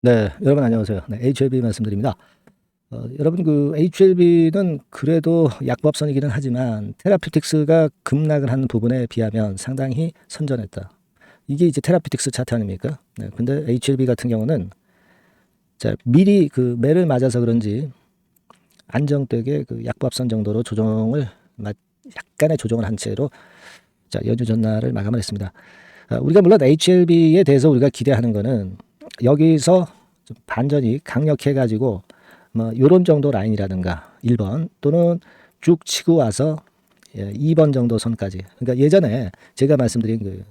네, 여러분 안녕하세요. 네, HLB 말씀드립니다. 여러분 그 HLB는 그래도 약법선이기는 하지만 테라퓨틱스가 급락을 하는 부분에 비하면 상당히 선전했다. 이게 이제 테라퓨틱스 차트 아닙니까? 네, 근데 HLB 같은 경우는 자, 미리 그 매를 맞아서 그런지 안정되게 그 약법선 정도로 약간의 조정을 한 채로 자, 연휴 전날을 마감을 했습니다. 우리가 물론 HLB에 대해서 우리가 기대하는 거는 여기서 좀 반전이 강력해 가지고 뭐 요런 정도 라인이라든가 1번 또는 쭉 치고 와서 2번 정도 선까지. 그러니까 예전에 제가 말씀드린 그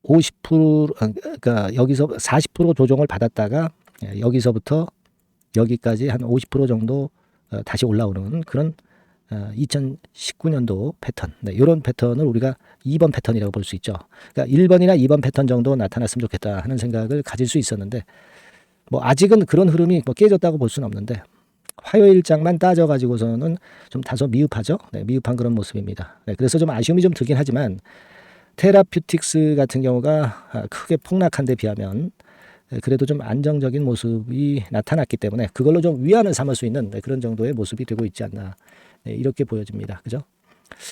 50% 그러니까 여기서 40% 조정을 받았다가 여기서부터 여기까지 한 50% 정도 다시 올라오는 그런 2019년도 패턴, 네, 이런 패턴을 우리가 2번 패턴이라고 볼 수 있죠. 그러니까 1번이나 2번 패턴 정도 나타났으면 좋겠다 하는 생각을 가질 수 있었는데, 뭐 아직은 그런 흐름이 뭐 깨졌다고 볼 수는 없는데, 화요일장만 따져가지고서는 좀 다소 미흡하죠. 네, 미흡한 그런 모습입니다. 네, 그래서 좀 아쉬움이 좀 들긴 하지만 테라퓨틱스 같은 경우가 크게 폭락한 데 비하면 그래도 좀 안정적인 모습이 나타났기 때문에 그걸로 좀 위안을 삼을 수 있는 그런 정도의 모습이 되고 있지 않나 이렇게 보여집니다. 그죠?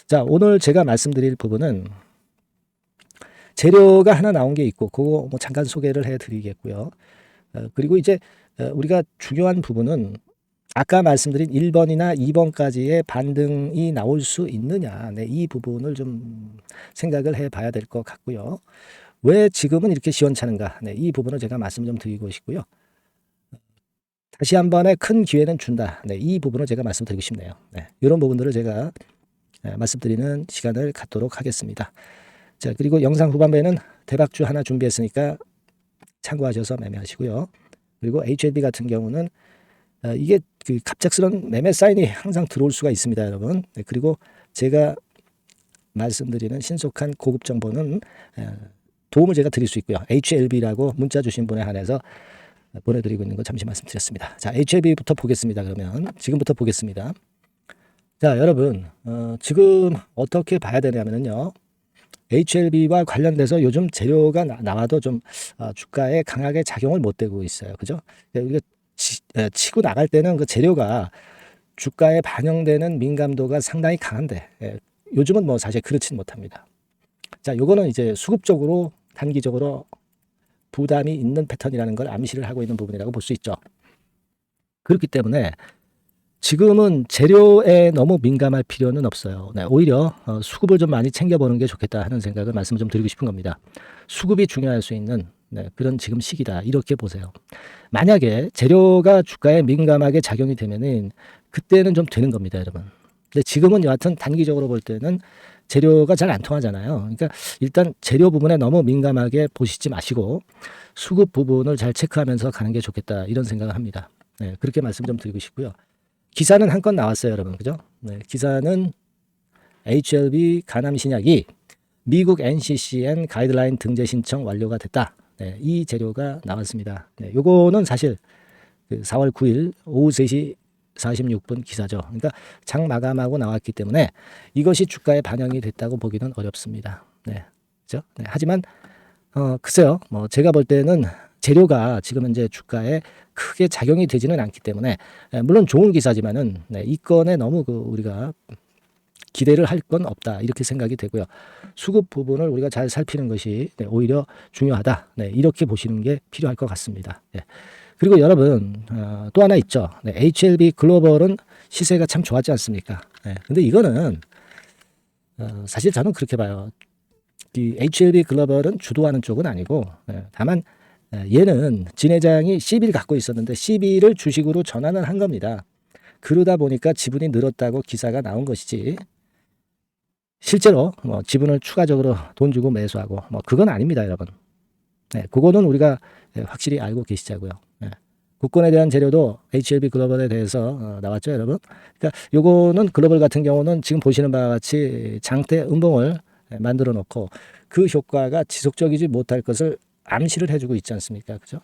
자, 오늘 제가 말씀드릴 부분은 재료가 하나 나온 게 있고 그거 뭐 잠깐 소개를 해드리겠고요. 그리고 이제 우리가 중요한 부분은 아까 말씀드린 1번이나 2번까지의 반등이 나올 수 있느냐, 네, 이 부분을 좀 생각을 해봐야 될 것 같고요. 왜 지금은 이렇게 시원찮은가, 네, 이 부분을 제가 말씀 좀 드리고 싶고요. 다시 한 번의 큰 기회는 준다. 네, 이 부분을 제가 말씀드리고 싶네요. 네, 이런 부분들을 제가 말씀드리는 시간을 갖도록 하겠습니다. 자, 그리고 영상 후반부에는 대박주 하나 준비했으니까 참고하셔서 매매하시고요. 그리고 HLB 같은 경우는 이게 그 갑작스런 매매 사인이 항상 들어올 수가 있습니다, 여러분. 네, 그리고 제가 말씀드리는 신속한 고급 정보는 도움을 제가 드릴 수 있고요. HLB라고 문자 주신 분에 한해서 보내드리고 있는 거 잠시 말씀드렸습니다. 자, HLB부터 보겠습니다. 그러면 지금부터 보겠습니다. 자, 여러분 지금 어떻게 봐야 되냐면요. HLB와 관련돼서 요즘 재료가 나와도 좀 주가에 강하게 작용을 못 되고 있어요. 그죠? 우리가 치고 나갈 때는 그 재료가 주가에 반영되는 민감도가 상당히 강한데 요즘은 뭐 사실 그렇진 못합니다. 자, 요거는 이제 수급적으로 단기적으로 부담이 있는 패턴이라는 걸 암시를 하고 있는 부분이라고 볼 수 있죠. 그렇기 때문에 지금은 재료에 너무 민감할 필요는 없어요. 네, 오히려 수급을 좀 많이 챙겨보는 게 좋겠다 하는 생각을 말씀을 좀 드리고 싶은 겁니다. 수급이 중요할 수 있는 그런 지금 시기다 이렇게 보세요. 만약에 재료가 주가에 민감하게 작용이 되면은 그때는 좀 되는 겁니다, 여러분. 근데 지금은 여하튼 단기적으로 볼 때는 재료가 잘 안 통하잖아요. 그러니까 일단 재료 부분에 너무 민감하게 보시지 마시고 수급 부분을 잘 체크하면서 가는 게 좋겠다 이런 생각을 합니다. 네, 그렇게 말씀 좀 드리고 싶고요. 기사는 한 건 나왔어요, 여러분. 그죠? 네, 기사는 HLB 간암 신약이 미국 NCCN 가이드라인 등재 신청 완료가 됐다. 네, 이 재료가 나왔습니다. 네, 요거는 사실 그 4월 9일 오후 3시 46분 기사죠. 그러니까 장 마감하고 나왔기 때문에 이것이 주가에 반영이 됐다고 보기는 어렵습니다. 네, 그죠? 네, 하지만 글쎄요. 뭐 제가 볼 때는 재료가 지금 현재 주가에 크게 작용이 되지는 않기 때문에 물론 좋은 기사지만은 네, 이 건에 너무 그 우리가 기대를 할 건 없다 이렇게 생각이 되고요. 수급 부분을 우리가 잘 살피는 것이 네, 오히려 중요하다. 네, 이렇게 보시는 게 필요할 것 같습니다. 네. 그리고 여러분 또 하나 있죠. 네, HLB 글로벌은 시세가 참 좋았지 않습니까? 네, 근데 이거는 사실 저는 그렇게 봐요. 이 HLB 글로벌은 주도하는 쪽은 아니고 다만 얘는 진 회장이 CB를 갖고 있었는데 CB를 주식으로 전환을 한 겁니다. 그러다 보니까 지분이 늘었다고 기사가 나온 것이지 실제로 뭐 지분을 추가적으로 돈 주고 매수하고 뭐 그건 아닙니다, 여러분. 네, 그거는 우리가 확실히 알고 계시자고요. 네. 국권에 대한 재료도 HLB 글로벌에 대해서 나왔죠, 여러분. 그러니까 요거는 글로벌 같은 경우는 지금 보시는 바와 같이 장대 음봉을 만들어 놓고 그 효과가 지속적이지 못할 것을 암시를 해주고 있지 않습니까, 그죠?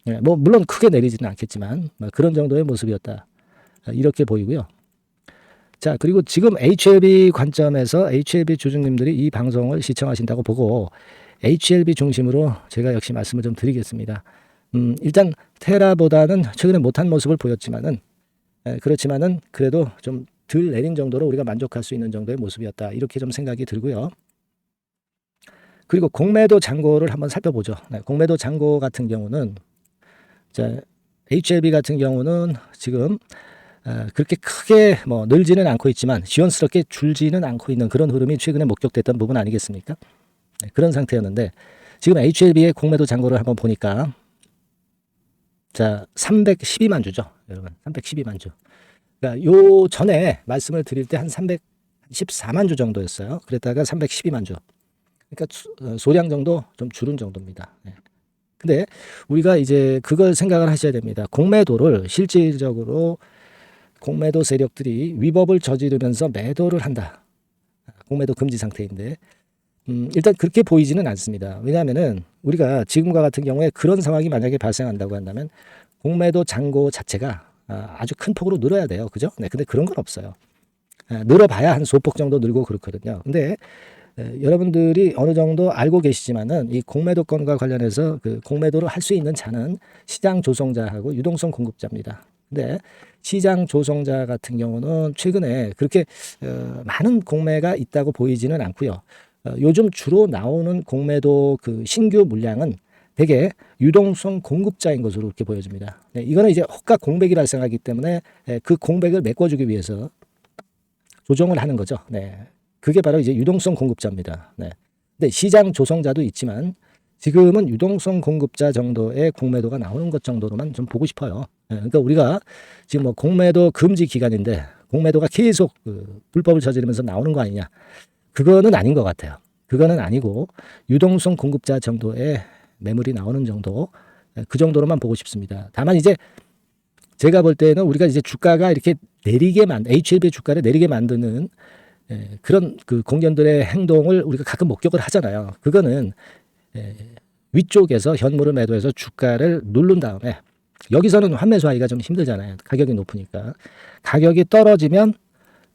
네, 뭐 물론 크게 내리지는 않겠지만 뭐 그런 정도의 모습이었다 이렇게 보이고요. 자, 그리고 지금 HLB 관점에서 HLB 주주님들이 이 방송을 시청하신다고 보고 HLB 중심으로 제가 역시 말씀을 좀 드리겠습니다. 일단 테라보다는 최근에 못한 모습을 보였지만은 그렇지만은 그래도 좀 덜 내린 정도로 우리가 만족할 수 있는 정도의 모습이었다. 이렇게 좀 생각이 들고요. 그리고 공매도 잔고를 한번 살펴보죠. 공매도 잔고 같은 경우는 자, HLB 같은 경우는 지금 그렇게 크게 뭐 늘지는 않고 있지만 시원스럽게 줄지는 않고 있는 그런 흐름이 최근에 목격됐던 부분 아니겠습니까? 그런 상태였는데 지금 HLB의 공매도 잔고를 한번 보니까 자 312만 주죠, 여러분. 312만 주. 그러니까 요 전에 말씀을 드릴 때 한 314만 주 정도였어요. 그랬다가 312만 주. 그러니까 소량 정도 좀 줄은 정도입니다. 근데 우리가 이제 그걸 생각을 하셔야 됩니다. 공매도를 실질적으로 공매도 세력들이 위법을 저지르면서 매도를 한다. 공매도 금지 상태인데 일단 그렇게 보이지는 않습니다. 왜냐하면은 우리가 지금과 같은 경우에 그런 상황이 만약에 발생한다고 한다면 공매도 잔고 자체가 아주 큰 폭으로 늘어야 돼요. 그죠? 네, 근데 그런 건 없어요. 늘어봐야 한 소폭 정도 늘고 그렇거든요. 근데 여러분들이 어느 정도 알고 계시지만은 이 공매도권과 관련해서 그 공매도를 할 수 있는 자는 시장 조성자하고 유동성 공급자입니다. 근데 시장 조성자 같은 경우는 최근에 그렇게 많은 공매가 있다고 보이지는 않고요. 요즘 주로 나오는 공매도 그 신규 물량은 대개 유동성 공급자인 것으로 이렇게 보여집니다. 네, 이거는 이제 호가 공백이 발생하기 때문에 그 공백을 메꿔주기 위해서 조정을 하는 거죠. 네. 그게 바로 이제 유동성 공급자입니다. 네. 근데 시장 조성자도 있지만 지금은 유동성 공급자 정도의 공매도가 나오는 것 정도로만 좀 보고 싶어요. 네. 그러니까 우리가 지금 뭐 공매도 금지 기간인데 공매도가 계속 불법을 저지르면서 나오는 거 아니냐. 그거는 아닌 것 같아요. 그거는 아니고 유동성 공급자 정도의 매물이 나오는 정도, 그 정도로만 보고 싶습니다. 다만 이제 제가 볼 때는 우리가 이제 주가가 이렇게 내리게 HLB 주가를 내리게 만드는 그런 그 공견들의 행동을 우리가 가끔 목격을 하잖아요. 그거는 위쪽에서 현물을 매도해서 주가를 누른 다음에 여기서는 환매수하기가 좀 힘들잖아요. 가격이 높으니까. 가격이 떨어지면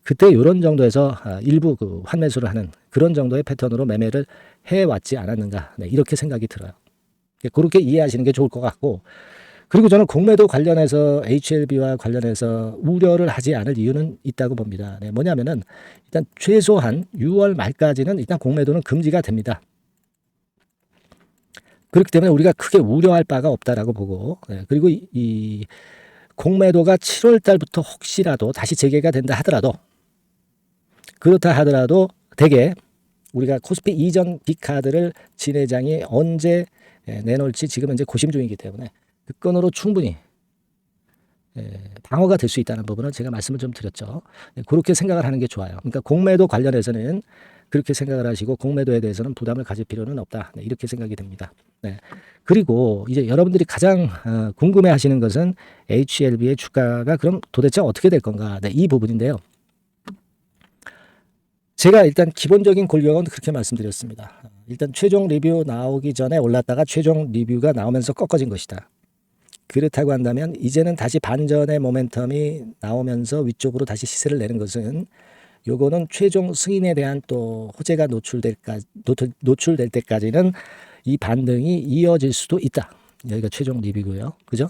그때 이런 정도에서 일부 그 환매수를 하는 그런 정도의 패턴으로 매매를 해왔지 않았는가. 네, 이렇게 생각이 들어요. 그렇게 이해하시는 게 좋을 것 같고, 그리고 저는 공매도 관련해서 HLB와 관련해서 우려를 하지 않을 이유는 있다고 봅니다. 네, 뭐냐면은 일단 최소한 6월 말까지는 일단 공매도는 금지가 됩니다. 그렇기 때문에 우리가 크게 우려할 바가 없다라고 보고, 그리고 이 공매도가 7월 달부터 혹시라도 다시 재개가 된다 하더라도, 그렇다 하더라도 대개 우리가 코스피 이전 B카드를 진회장이 언제 내놓을지 지금 현재 고심 중이기 때문에 그 건으로 충분히 방어가 될 수 있다는 부분은 제가 말씀을 좀 드렸죠. 그렇게 생각을 하는 게 좋아요. 그러니까 공매도 관련해서는 그렇게 생각을 하시고 공매도에 대해서는 부담을 가질 필요는 없다. 네, 이렇게 생각이 됩니다. 네. 그리고 이제 여러분들이 가장 궁금해하시는 것은 HLB의 주가가 그럼 도대체 어떻게 될 건가? 네, 이 부분인데요. 제가 일단 기본적인 골격은 그렇게 말씀드렸습니다. 일단 최종 리뷰 나오기 전에 올랐다가 최종 리뷰가 나오면서 꺾어진 것이다. 그렇다고 한다면 이제는 다시 반전의 모멘텀이 나오면서 위쪽으로 다시 시세를 내는 것은 요거는 최종 승인에 대한 또 호재가 노출될 때까지는 이 반등이 이어질 수도 있다. 여기가 최종 리뷰고요. 그죠?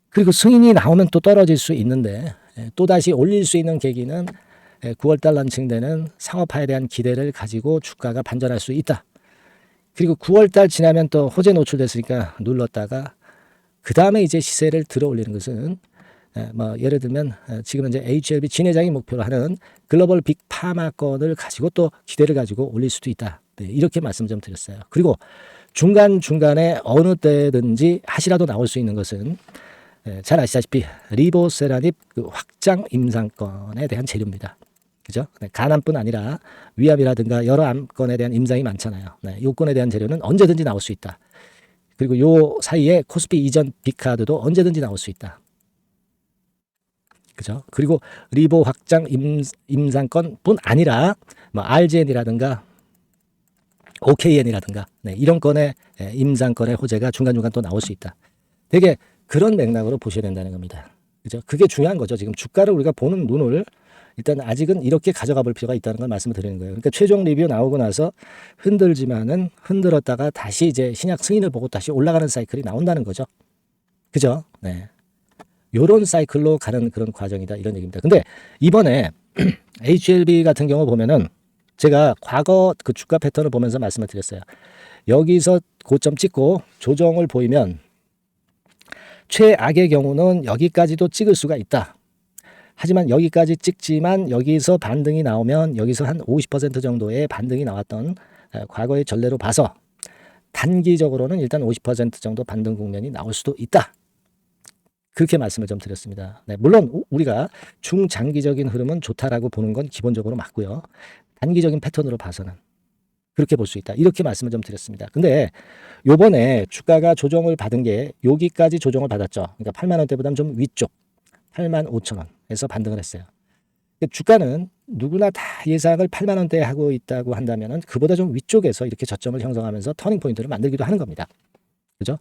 그리고 승인이 나오면 또 떨어질 수 있는데 또 다시 올릴 수 있는 계기는 9월달 런칭되는 상업화에 대한 기대를 가지고 주가가 반전할 수 있다. 그리고 9월달 지나면 또 호재 노출됐으니까 눌렀다가 그 다음에 이제 시세를 들어 올리는 것은 뭐 예를 들면 지금 이제 HLB 진회장이 목표로 하는 글로벌 빅파마권을 가지고 또 기대를 가지고 올릴 수도 있다. 네, 이렇게 말씀 좀 드렸어요. 그리고 중간중간에 어느 때든지 하시라도 나올 수 있는 것은 잘 아시다시피 리보세라닙 그 확장 임상권에 대한 재료입니다. 그죠? 네, 간암뿐 아니라 위암이라든가 여러 암건에 대한 임상이 많잖아요. 네, 요건에 대한 재료는 언제든지 나올 수 있다. 그리고 요 사이에 코스피 이전 B카드도 언제든지 나올 수 있다. 그죠? 그리고 리보 확장 임상권뿐 아니라 뭐 RGN이라든가 OKN이라든가 네, 이런 건의 임상권의 호재가 중간중간 또 나올 수 있다. 되게 그런 맥락으로 보셔야 된다는 겁니다. 그죠? 그게 중요한 거죠. 지금 주가를 우리가 보는 눈을 일단 아직은 이렇게 가져가 볼 필요가 있다는 걸 말씀을 드리는 거예요. 그러니까 최종 리뷰 나오고 나서 흔들지만은 흔들었다가 다시 이제 신약 승인을 보고 다시 올라가는 사이클이 나온다는 거죠. 그죠? 네. 요런 사이클로 가는 그런 과정이다 이런 얘기입니다. 근데 이번에 HLB 같은 경우 보면은 제가 과거 그 주가 패턴을 보면서 말씀을 드렸어요. 여기서 고점 찍고 조정을 보이면 최악의 경우는 여기까지도 찍을 수가 있다. 하지만 여기까지 찍지만 여기서 반등이 나오면 여기서 한 50% 정도의 반등이 나왔던 과거의 전례로 봐서 단기적으로는 일단 50% 정도 반등 국면이 나올 수도 있다. 그렇게 말씀을 좀 드렸습니다. 네, 물론 우리가 중장기적인 흐름은 좋다라고 보는 건 기본적으로 맞고요. 단기적인 패턴으로 봐서는 그렇게 볼 수 있다. 이렇게 말씀을 좀 드렸습니다. 근데 요번에 주가가 조정을 받은 게 여기까지 조정을 받았죠. 그러니까 8만 원대보다는 좀 위쪽 8만 5천 원에서 반등을 했어요. 주가는 누구나 다 예상을 8만 원대에 하고 있다고 한다면은 그보다 좀 위쪽에서 이렇게 저점을 형성하면서 터닝 포인트를 만들기도 하는 겁니다. 그죠?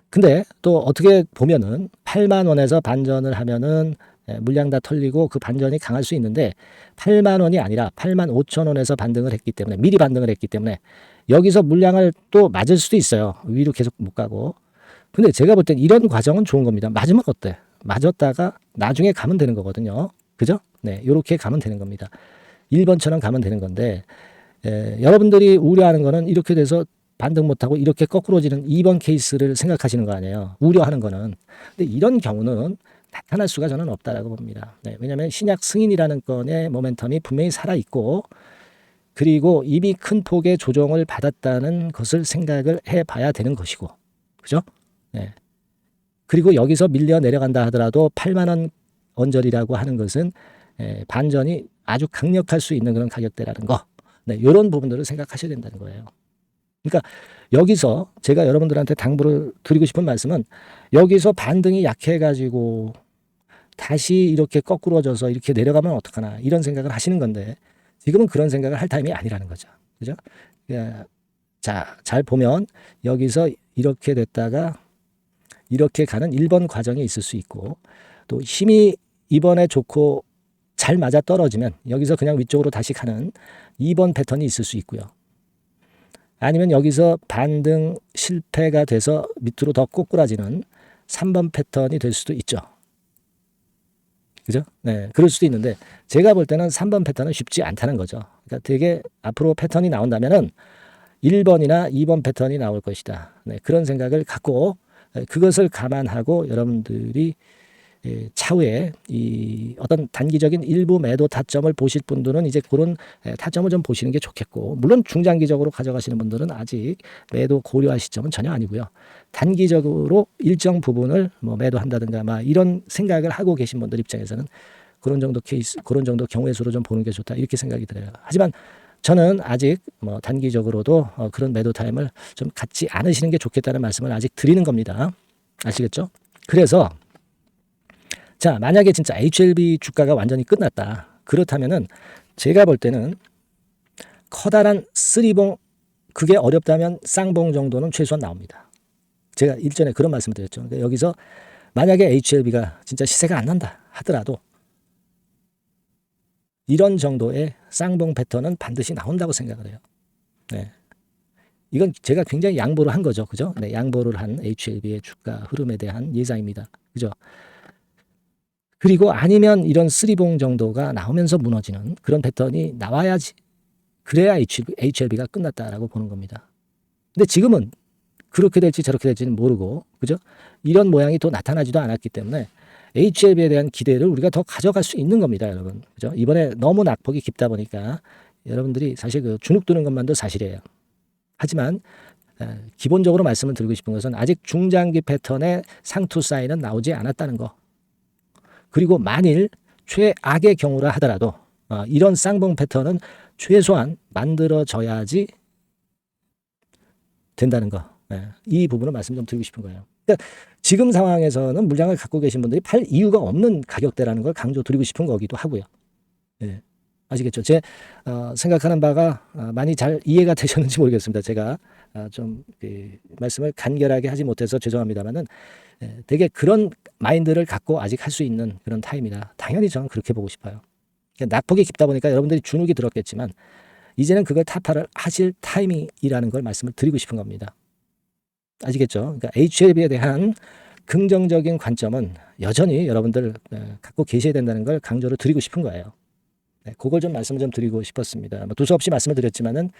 근데 또 어떻게 보면은 8만 원에서 반전을 하면은 물량 다 털리고 그 반전이 강할 수 있는데 8만 원이 아니라 8만 5천 원에서 반등을 했기 때문에 미리 반등을 했기 때문에 여기서 물량을 또 맞을 수도 있어요. 위로 계속 못 가고. 근데 제가 볼 땐 이런 과정은 좋은 겁니다. 맞으면 어때? 맞았다가 나중에 가면 되는 거거든요. 그죠? 네, 요렇게 가면 되는 겁니다. 1번처럼 가면 되는 건데 여러분들이 우려하는 거는 이렇게 돼서 반등 못하고 이렇게 거꾸로지는 2번 케이스를 생각하시는 거 아니에요. 우려하는 거는. 근데 이런 경우는 나타날 수가 저는 없다라고 봅니다. 네, 왜냐하면 신약 승인이라는 건의 모멘텀이 분명히 살아있고 그리고 이미 큰 폭의 조정을 받았다는 것을 생각을 해봐야 되는 것이고 그죠? 네. 그리고 여기서 밀려 내려간다 하더라도 8만 원 언저리라고 하는 것은 반전이 아주 강력할 수 있는 그런 가격대라는 거. 네, 이런 부분들을 생각하셔야 된다는 거예요. 그러니까 여기서 제가 여러분들한테 당부를 드리고 싶은 말씀은 여기서 반등이 약해가지고 다시 이렇게 거꾸로져서 이렇게 내려가면 어떡하나 이런 생각을 하시는 건데 지금은 그런 생각을 할 타임이 아니라는 거죠. 그죠? 자, 잘 보면 여기서 이렇게 됐다가 이렇게 가는 1번 과정이 있을 수 있고 또 힘이 이번에 좋고 잘 맞아 떨어지면 여기서 그냥 위쪽으로 다시 가는 2번 패턴이 있을 수 있고요. 아니면 여기서 반등 실패가 돼서 밑으로 더 꼬꾸라지는 3번 패턴이 될 수도 있죠. 그죠? 네, 그럴 수도 있는데 제가 볼 때는 3번 패턴은 쉽지 않다는 거죠. 그러니까 되게 앞으로 패턴이 나온다면은 1번이나 2번 패턴이 나올 것이다. 네, 그런 생각을 갖고 그것을 감안하고 여러분들이 차후에 이 어떤 단기적인 일부 매도 타점을 보실 분들은 이제 그런 타점을 좀 보시는 게 좋겠고 물론 중장기적으로 가져가시는 분들은 아직 매도 고려할 시점은 전혀 아니고요. 단기적으로 일정 부분을 뭐 매도한다든가 막 이런 생각을 하고 계신 분들 입장에서는 그런 정도 케이스, 그런 정도 경우의 수로 좀 보는 게 좋다 이렇게 생각이 들어요. 하지만 저는 아직 뭐 단기적으로도 그런 매도 타임을 좀 갖지 않으시는 게 좋겠다는 말씀을 아직 드리는 겁니다. 아시겠죠? 그래서 자, 만약에 진짜 HLB 주가가 완전히 끝났다. 그렇다면은 제가 볼 때는 커다란 쓰리봉 그게 어렵다면 쌍봉 정도는 최소한 나옵니다. 제가 일전에 그런 말씀을 드렸죠. 그러니까 여기서 만약에 HLB가 진짜 시세가 안 난다 하더라도 이런 정도의 쌍봉 패턴은 반드시 나온다고 생각을 해요. 네. 이건 제가 굉장히 양보를 한 거죠. 그죠? 네, 양보를 한 HLB의 주가 흐름에 대한 예상입니다. 그죠? 그리고 아니면 이런 쓰리봉 정도가 나오면서 무너지는 그런 패턴이 나와야지 그래야 HLB가 끝났다라고 보는 겁니다. 근데 지금은 그렇게 될지 저렇게 될지는 모르고 그죠? 이런 모양이 또 나타나지도 않았기 때문에 HLB에 대한 기대를 우리가 더 가져갈 수 있는 겁니다, 여러분. 그죠? 이번에 너무 낙폭이 깊다 보니까 여러분들이 사실 그 주눅 드는 것만도 사실이에요. 하지만 기본적으로 말씀을 드리고 싶은 것은 아직 중장기 패턴의 상투 사인은 나오지 않았다는 거. 그리고 만일 최악의 경우라 하더라도 이런 쌍봉 패턴은 최소한 만들어져야지 된다는 거. 이 부분을 말씀 좀 드리고 싶은 거예요. 그러니까 지금 상황에서는 물량을 갖고 계신 분들이 팔 이유가 없는 가격대라는 걸 강조드리고 싶은 거기도 하고요. 네. 아시겠죠? 제 생각하는 바가 많이 잘 이해가 되셨는지 모르겠습니다. 제가 좀 말씀을 간결하게 하지 못해서 죄송합니다만은 되게 그런 마인드를 갖고 아직 할 수 있는 그런 타임이다. 당연히 저는 그렇게 보고 싶어요. 낙폭이 깊다 보니까 여러분들이 주눅이 들었겠지만 이제는 그걸 타파를 하실 타이밍이라는 걸 말씀을 드리고 싶은 겁니다. 아시겠죠? 그러니까 HLB에 대한 긍정적인 관점은 여전히 여러분들 갖고 계셔야 된다는 걸 강조를 드리고 싶은 거예요. 네, 그걸 좀 말씀을 좀 드리고 싶었습니다. 뭐 두서없이 말씀을 드렸지만은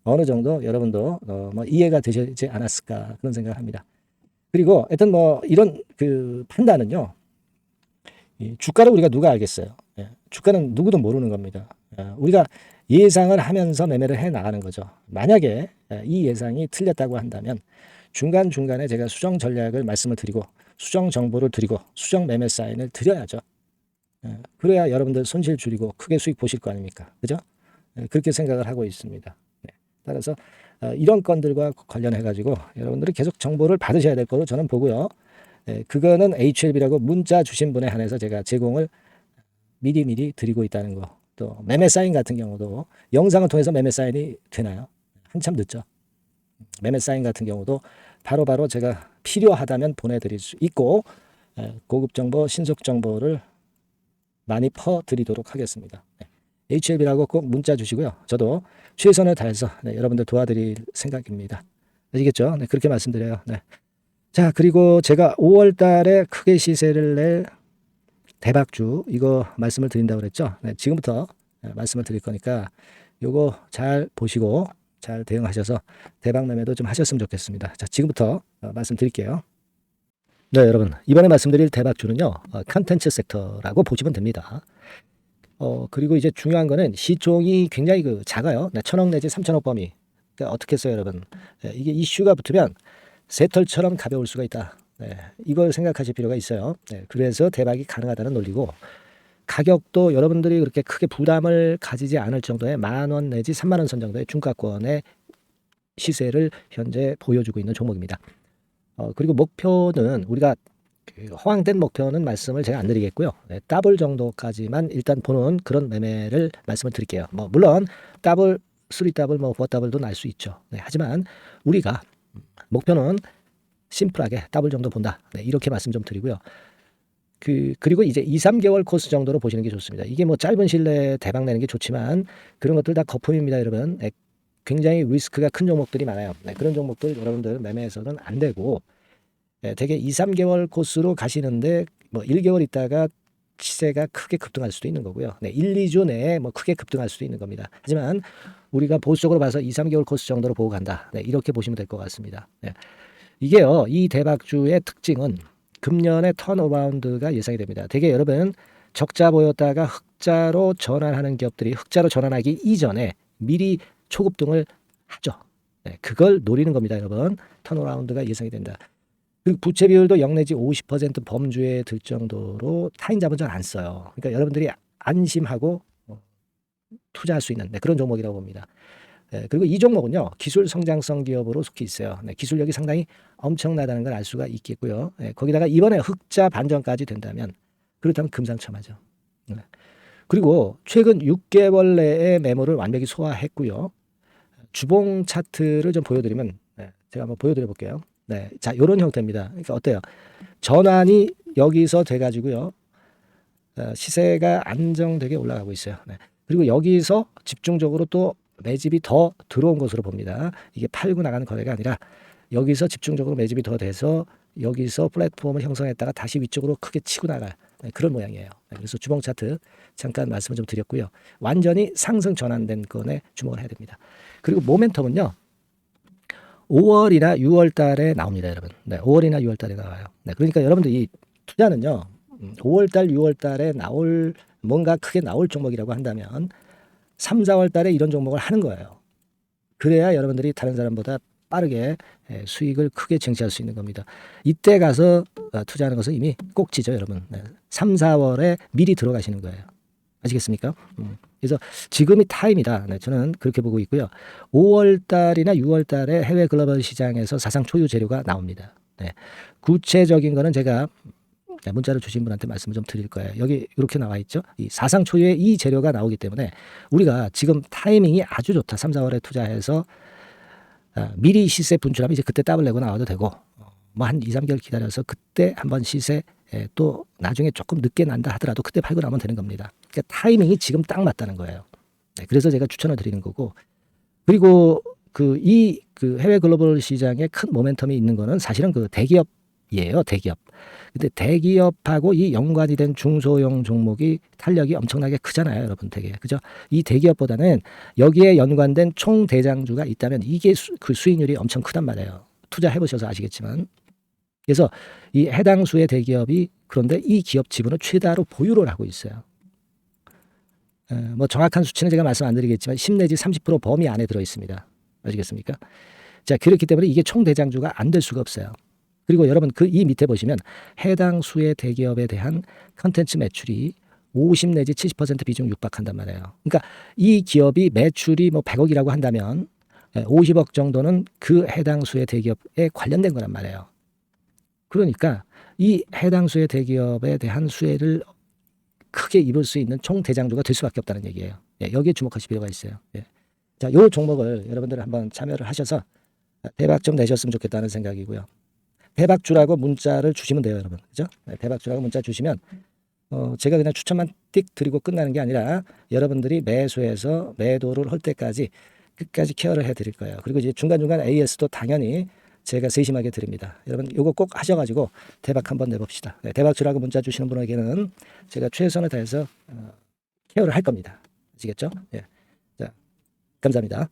어느 정도 여러분도 뭐 이해가 되시지 않았을까 그런 생각을 합니다. 그리고 하여튼 뭐 이런 그 판단은요. 이 주가를 우리가 누가 알겠어요. 예, 주가는 누구도 모르는 겁니다. 우리가 예상을 하면서 매매를 해 나가는 거죠. 만약에 이 예상이 틀렸다고 한다면 중간중간에 제가 수정 전략을 말씀을 드리고 수정 정보를 드리고 수정 매매 사인을 드려야죠. 그래야 여러분들 손실 줄이고 크게 수익 보실 거 아닙니까? 그죠? 그렇게 생각을 하고 있습니다. 네. 따라서 이런 건들과 관련해 가지고 여러분들이 계속 정보를 받으셔야 될 거로 저는 보고요. 그거는 HLB라고 문자 주신 분에 한해서 제가 제공을 미리미리 드리고 있다는 거. 또 매매 사인 같은 경우도 영상을 통해서 매매 사인이 되나요? 한참 늦죠. 매매 사인 같은 경우도 바로바로 제가 필요하다면 보내드릴 수 있고 고급 정보, 신속 정보를 많이 퍼드리도록 하겠습니다. HLB라고 꼭 문자 주시고요. 저도 최선을 다해서 여러분들 도와드릴 생각입니다. 아시겠죠? 네, 그렇게 말씀드려요. 네. 자, 그리고 제가 5월 달에 크게 시세를 낼 대박주 이거 말씀을 드린다고 그랬죠. 네, 지금부터 말씀을 드릴 거니까 요거 잘 보시고 잘 대응하셔서 대박 매매도 좀 하셨으면 좋겠습니다. 자, 지금부터 말씀드릴게요. 네, 여러분 이번에 말씀드릴 대박주는요. 컨텐츠 섹터라고 보시면 됩니다. 그리고 이제 중요한 거는 시총이 굉장히 작아요. 1,000억 내지 3,000억 범위. 그러니까 어떻게 했어요, 여러분? 이게 이슈가 붙으면 새털처럼 가벼울 수가 있다. 이걸 생각하실 필요가 있어요. 그래서 대박이 가능하다는 논리고 가격도 여러분들이 그렇게 크게 부담을 가지지 않을 정도의 10,000원 내지 30,000원 선 정도의 중가권의 시세를 현재 보여주고 있는 종목입니다. 그리고 목표는 우리가 허황된 목표는 말씀을 제가 안 드리겠고요. 더블 정도까지만 일단 보는 그런 매매를 말씀을 드릴게요. 뭐 물론 더블, 3더블, 뭐 4더블도 날 수 있죠. 하지만 우리가 목표는 심플하게 더블 정도 본다. 이렇게 말씀 좀 드리고요. 그리고 이제 2, 3개월 코스 정도로 보시는 게 좋습니다. 이게 뭐 짧은 시일 내에 대박 내는 게 좋지만 그런 것들 다 거품입니다, 여러분. 굉장히 리스크가 큰 종목들이 많아요. 그런 종목들 여러분들 매매해서는 안 되고 되게 2, 3개월 코스로 가시는데 뭐 1개월 있다가 시세가 크게 급등할 수도 있는 거고요. 1, 2주 내에 뭐 크게 급등할 수도 있는 겁니다. 하지만 우리가 보수적으로 봐서 2, 3개월 코스 정도로 보고 간다. 이렇게 보시면 될 것 같습니다. 이게요. 이 대박주의 특징은 금년에 턴어라운드가 예상이 됩니다. 되게 여러분 적자 보였다가 흑자로 전환하는 기업들이 흑자로 전환하기 이전에 미리 초급등을 하죠. 그걸 노리는 겁니다, 여러분. 턴어라운드가 예상이 된다. 그리고 부채 비율도 0 내지 50% 범주에 들 정도로 타인 자본 잘 안 써요. 그러니까 여러분들이 안심하고 투자할 수 있는 그런 종목이라고 봅니다. 그리고 이 종목은요. 기술 성장성 기업으로 속해 있어요. 기술력이 상당히 엄청나다는 걸 알 수가 있겠고요. 거기다가 이번에 흑자 반전까지 된다면 그렇다면 금상첨화죠. 그리고 최근 6개월 내에 매물을 완벽히 소화했고요. 주봉 차트를 좀 보여드리면 제가 한번 보여드려 볼게요. 자, 이런 형태입니다. 그러니까 어때요? 전환이 여기서 돼가지고요. 시세가 안정되게 올라가고 있어요. 그리고 여기서 집중적으로 또 매집이 더 들어온 것으로 봅니다. 이게 팔고 나가는 거래가 아니라 여기서 집중적으로 매집이 더 돼서 여기서 플랫폼을 형성했다가 다시 위쪽으로 크게 치고 나갈 그런 모양이에요. 그래서 주봉 차트 잠깐 말씀을 좀 드렸고요. 완전히 상승 전환된 건에 주목을 해야 됩니다. 그리고 모멘텀은요. 5월이나 6월 달에 나옵니다, 여러분. 5월이나 6월 달에 나와요. 그러니까 여러분들 이 투자는요. 5월 달, 6월 달에 나올 뭔가 크게 나올 종목이라고 한다면 3, 4월 달에 이런 종목을 하는 거예요. 그래야 여러분들이 다른 사람보다 빠르게 수익을 크게 쟁취할 수 있는 겁니다. 이때 가서 투자하는 것은 이미 꼭지죠, 여러분. 3, 4월에 미리 들어가시는 거예요. 아시겠습니까? 그래서 지금이 타임이다. 저는 그렇게 보고 있고요. 5월 달이나 6월 달에 해외 글로벌 시장에서 사상 초유 재료가 나옵니다. 구체적인 거는 제가 문자를 주신 분한테 말씀을 좀 드릴 거예요. 여기 이렇게 나와 있죠. 이 사상 초유의 이 재료가 나오기 때문에 우리가 지금 타이밍이 아주 좋다. 3, 4월에 투자해서 미리 시세 분출하면 이제 그때 더블 내고 나와도 되고 뭐 한 2, 3개월 기다려서 그때 한번 시세 또 나중에 조금 늦게 난다 하더라도 그때 팔고 나면 되는 겁니다. 그러니까 타이밍이 지금 딱 맞다는 거예요. 네, 그래서 제가 추천을 드리는 거고, 그리고 그 해외 글로벌 시장에 큰 모멘텀이 있는 거는 사실은 그 대기업이에요. 대기업. 근데 대기업하고 이 연관이 된 중소형 종목이 탄력이 엄청나게 크잖아요, 여러분. 되게 그죠? 이 대기업보다는 여기에 연관된 총 대장주가 있다면 이게 그 수익률이 엄청 크단 말이에요. 투자해 보셔서 아시겠지만. 그래서 이 해당 수의 대기업이 그런데 이 기업 지분을 최다로 보유를 하고 있어요. 뭐 정확한 수치는 제가 말씀 안 드리겠지만 10 내지 30% 범위 안에 들어 있습니다. 아시겠습니까? 자, 그렇기 때문에 이게 총 대장주가 안 될 수가 없어요. 그리고 여러분 그 이 밑에 보시면 해당 수의 대기업에 대한 컨텐츠 매출이 50 내지 70% 비중 육박한단 말이에요. 그러니까 이 기업이 매출이 뭐 100억이라고 한다면 50억 정도는 그 해당 수의 대기업에 관련된 거란 말이에요. 그러니까 이 해당 수의 대기업에 대한 수혜를 크게 입을 수 있는 총 대장주가 될 수밖에 없다는 얘기예요. 예, 여기에 주목하실 필요가 있어요. 예. 자, 요 종목을 여러분들 한번 참여를 하셔서 대박 좀 내셨으면 좋겠다는 생각이고요. 대박주라고 문자를 주시면 돼요, 여러분. 그죠? 네, 대박주라고 문자 주시면 제가 그냥 추천만 띡 드리고 끝나는 게 아니라 여러분들이 매수해서 매도를 할 때까지 끝까지 케어를 해 드릴 거예요. 그리고 이제 중간중간 AS도 당연히 제가 세심하게 드립니다. 여러분 이거 꼭 하셔가지고 대박 한번 내봅시다. 네, 대박주라고 문자 주시는 분에게는 제가 최선을 다해서 케어를 할 겁니다. 아시겠죠? 예. 자, 감사합니다.